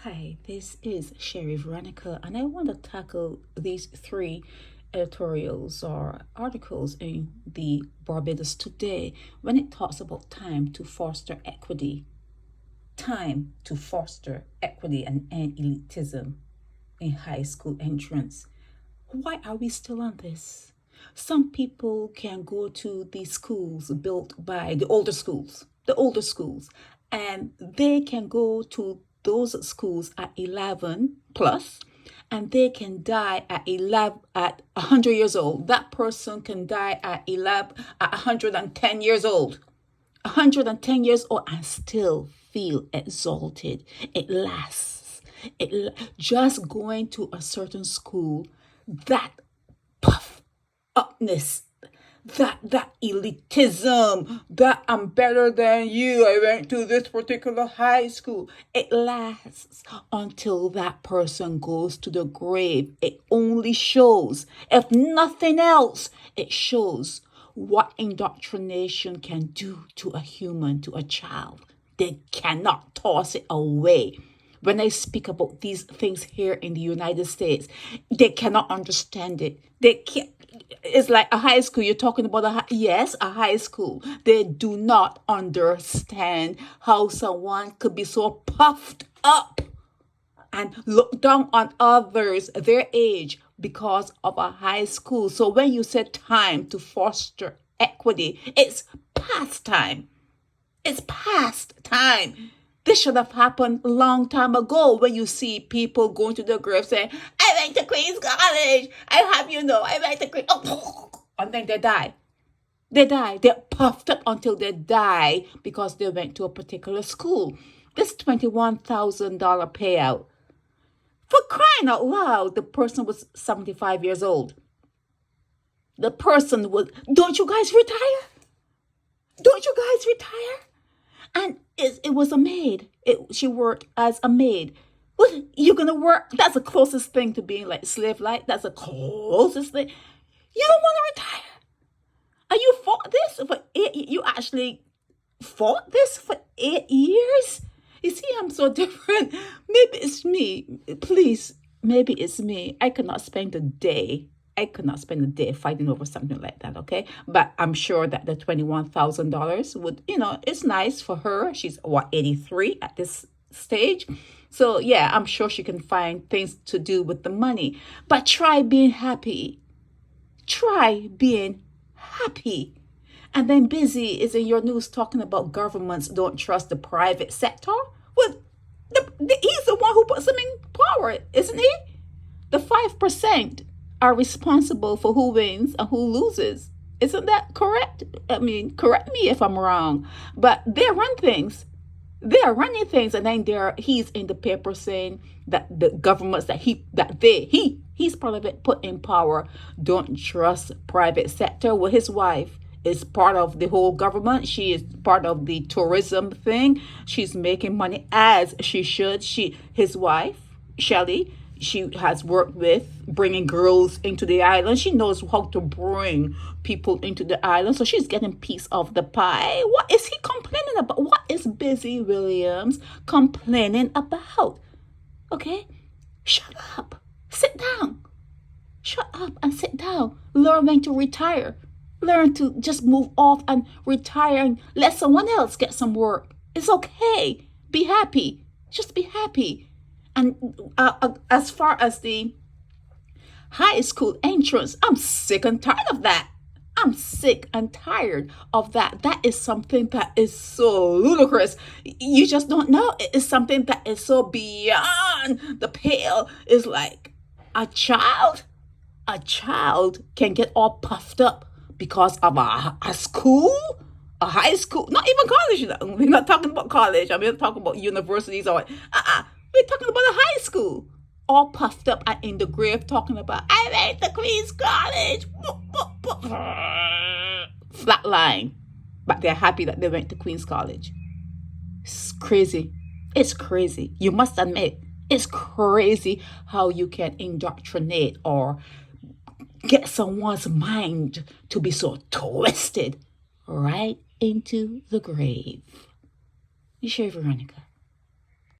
Hi, this is Sherry Veronica, and I want to tackle these three editorials or articles in the Barbados today when it talks about time to foster equity. Time to foster equity and end elitism in high school entrance. Why are we still on this? Some people can go to the schools built by the older schools, and they can go to those schools at 11 plus, and they can die at 100 years old. That person can die at 110 years old. 110 years old and still feel exalted. It lasts. Just going to a certain school, that puff upness, that elitism, that I'm better than you, I went to this particular high school. It lasts until that person goes to the grave. It only shows, if nothing else, it shows what indoctrination can do to a human, to a child. They cannot toss it away. When I speak about these things here in the United States, they cannot understand it. They can't. It's like a high school. You're talking about a high school. They do not understand how someone could be so puffed up and look down on others their age because of a high school. So when you say time to foster equity, it's past time. It's past time. This should have happened a long time ago when you see people going to the grave saying, I went to Queen's College. I went to Queen's. Oh, and then they die. They die. They're puffed up until they die because they went to a particular school. This $21,000 payout. For crying out loud, the person was 75 years old. The person was, don't you guys retire? Don't you guys retire? And it was a maid. She worked as a maid. What, you're going to work? That's the closest thing to being like slave-like. That's the closest thing. You don't want to retire. And you fought this for 8 years. You actually fought this for 8 years? You see, I'm so different. Maybe it's me. Please, maybe it's me. I could not spend a day fighting over something like that, okay? But I'm sure that the $21,000 would, it's nice for her. She's, 83 at this stage? So, yeah, I'm sure she can find things to do with the money. But try being happy. Try being happy. And then Bizzy is in your news talking about governments don't trust the private sector. Well, he's the one who puts them in power, isn't he? The 5% are responsible for who wins and who loses. Isn't that correct? I mean, correct me if I'm wrong. But they run things. They are running things, and then he's in the paper saying that the governments he's part of it, put in power, don't trust private sector. Well, his wife is part of the whole government. She is part of the tourism thing. She's making money as she should. His wife, Shelly, she has worked with bringing girls into the island. She knows how to bring people into the island. So she's getting piece of the pie. What is he complaining about? What is Bizzy Williams complaining about? Okay? Shut up. Sit down. Shut up and sit down. Learn when to retire. Learn to just move off and retire and let someone else get some work. It's okay. Be happy. Just be happy. And as far as the high school entrance, I'm sick and tired of that. I'm sick and tired of that. That is something that is so ludicrous. You just don't know. It is something that is so beyond the pale. It's like a child can get all puffed up because of a school, a high school, not even college. We're not talking about college. I'm not talking about universities or we're talking about a high school. All puffed up and in the grave talking about, I went to Queen's College. Flatline. But they're happy that they went to Queen's College. It's crazy. It's crazy. You must admit, it's crazy how you can indoctrinate or get someone's mind to be so twisted right into the grave. You sure, Veronica?